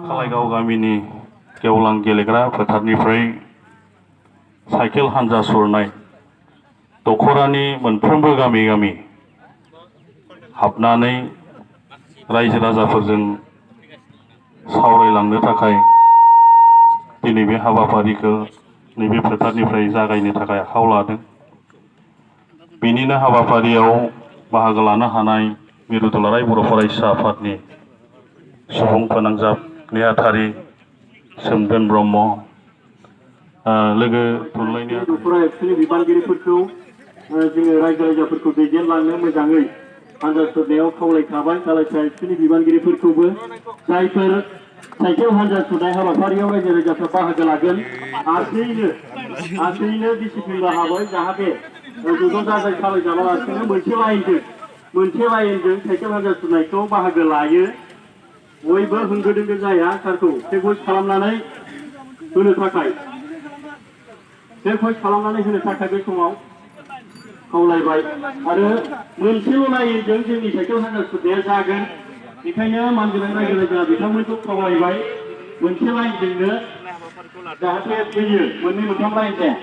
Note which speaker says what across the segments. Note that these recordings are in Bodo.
Speaker 1: खालायगाव गामिनि गेवलां गेलेग्रा फोथारनिफ्राय साइकेल हानजा सुरनाय दखरानि मोनफ्रोमबो गामि गामि हाबनानै रायजो राजाफोरजों सावरायलांनो थाखाय दिनै बे हाबाफारिखौ नैबे फोथारनिफ्राय जागायनो थाखाय आखायाव लादों। बेनिनो हाबाफारियाव बाहागो लानो हानाय मिरु दुलाराय बर' फरायसा आफादनि सुबुं फोनांजाब नेहाथारि सोमदोन ब्रह्म लोगो थुनलाइनि
Speaker 2: न'खरा एक्सुलि बिबानगिरिफोरखौ जोङो रायजो राजाफोरखौ दैदेनलांनो मोजाङै हानजा सुरनायाव खावलायखाबाय। सालायसा एक्सुलि बिबानगिरिफोरखौबो जायफोर साइकेल हानजा सुरनाय हाबाफारियाव रायजो राजाफ्रा बाहागो लागोन आसैनो डिसिप्लिन बाहाबाय जाहाथे ज' जाजाय सालायजाबालासिनो मोनसे लाइनजों साइकेल हानजा सुरनायखौ बाहागो लायो। बयबो होंगो दोंगो जाया सारखौ टेकभइस खालामनानै होनो थाखाय बे समाव खावलायबाय आरो मोनसेल' लाइनजों जोंनि साइकेल हानजा सुरनाया जागोन। बेखायनो मानगोनां रायजो राजा बिथांमोनखौ खावलायबाय मोनसे लाइनजोंनो जाहाथे फैयो मोननै मोनथाम लाइन जाया।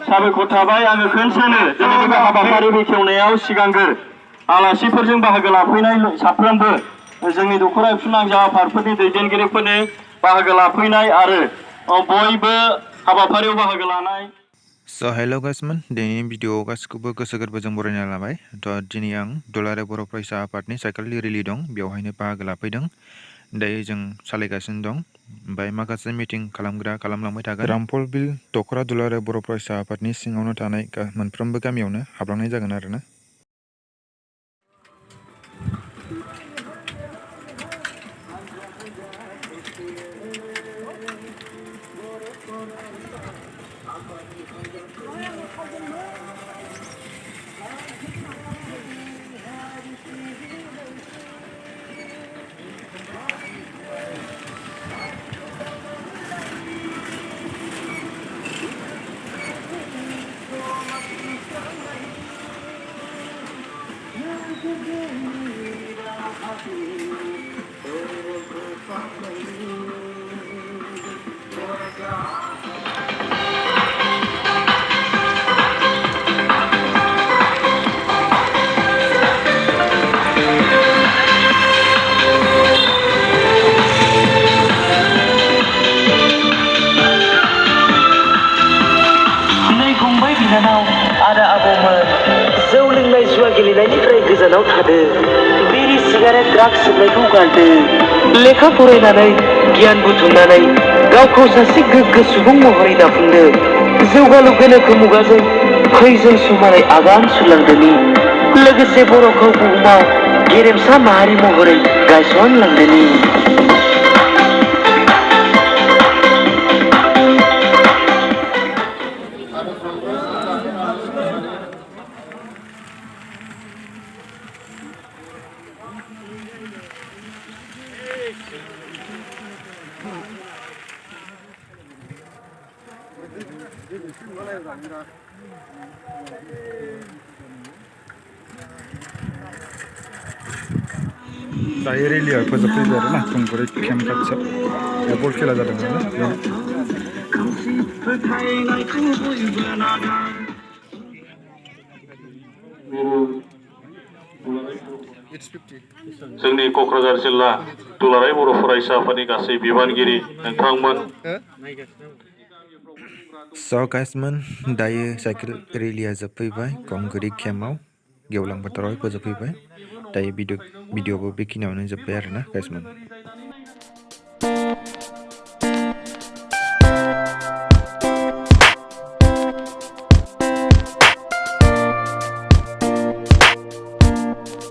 Speaker 2: साबायखर थाबाय। आङो खोनसेनो जोंनि बे हाबाफारि बेखेवनायाव सिगांग्रो आलासिफोरजों बाहागो लाफैनाय साफ्रोमबो जोंनि दखरा एबसु हानजा आफादफोरनि दैदेनगिरिफोरनि बाहागो लाफैनाय आरो बयबो हाबाफारियाव बाहागो लानाय।
Speaker 3: So hello guys man, दिनैनि भिडिअ गासिखौबो गोसो गोरबोजों बरायना लाबाय। दिनै आं दुलाराय बर' फरायसा आफादनि साइकेल रेलि दं, बेवहायनो बाहागो लाफैदों। दायो जों सालायगासिनो दं, ओमफ्राय माखासे मिटिं खालामलांबाय थागोन। रामफल बिल दखरा दुलाराय बर' फरायसा आफादनि सिङावनो थानाय मोनफ्रोमबो गामियावनो हाबलांनाय जागोन आरोना।
Speaker 4: आदा आबौमोन जौ लोंनाय जुवा गेलेनायनिफ्राय गोजानाव थादो, बिरि सिगारेट ड्राग्स सोबनायखौ गारदो, लेखा फरायनानै गियान बुथुमनानै गावखौ सासे गोग्गो सुबुं महरै दाफुंदो। जौगालु गोनोखो मुगाजों फैजों समानै आगान सुरलांदोनि, लोगोसे बर'खौ बुहुमाव गेरेमसा माहारि महरै गायसनलांदोनि।
Speaker 3: दायो रेलिया फोजोबफैबाय आरोना थुंगुरि केम्प खाथियाव बल खेला जादोंमोन ना।
Speaker 1: जोंनि क'क्राझार जिल्ला दुलाराय बर' फरायसा आफादनि गासै बिबानगिरि नोंथांमोन।
Speaker 3: स' गाइसमोन दायो साइकेल रेलिया जोबफैबाय थुंगुरि केम्पआव गेवलां फोथाराव फोजोबफैबाय। दायो भिडिअ'बो बेखिनियावनो जोब्बाय आरोना गाइसमोन।